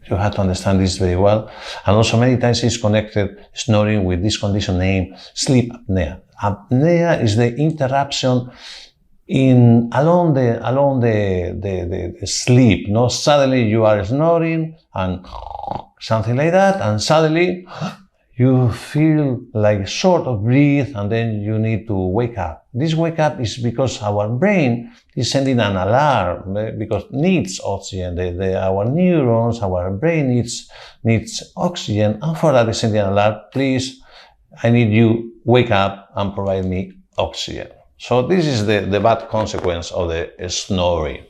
You have to understand this very well. And also many times it's connected, snoring, with this condition named sleep apnea. Apnea is the interruption along the sleep. No, suddenly you are snoring and something like that, and suddenly you feel like short of breath, and then you need to wake up. This wake up is because our brain is sending an alarm because it needs oxygen. Our neurons, our brain needs oxygen, and for that it's sending an alarm. Please, I need you wake up and provide me oxygen. So this is the bad consequence of the snoring.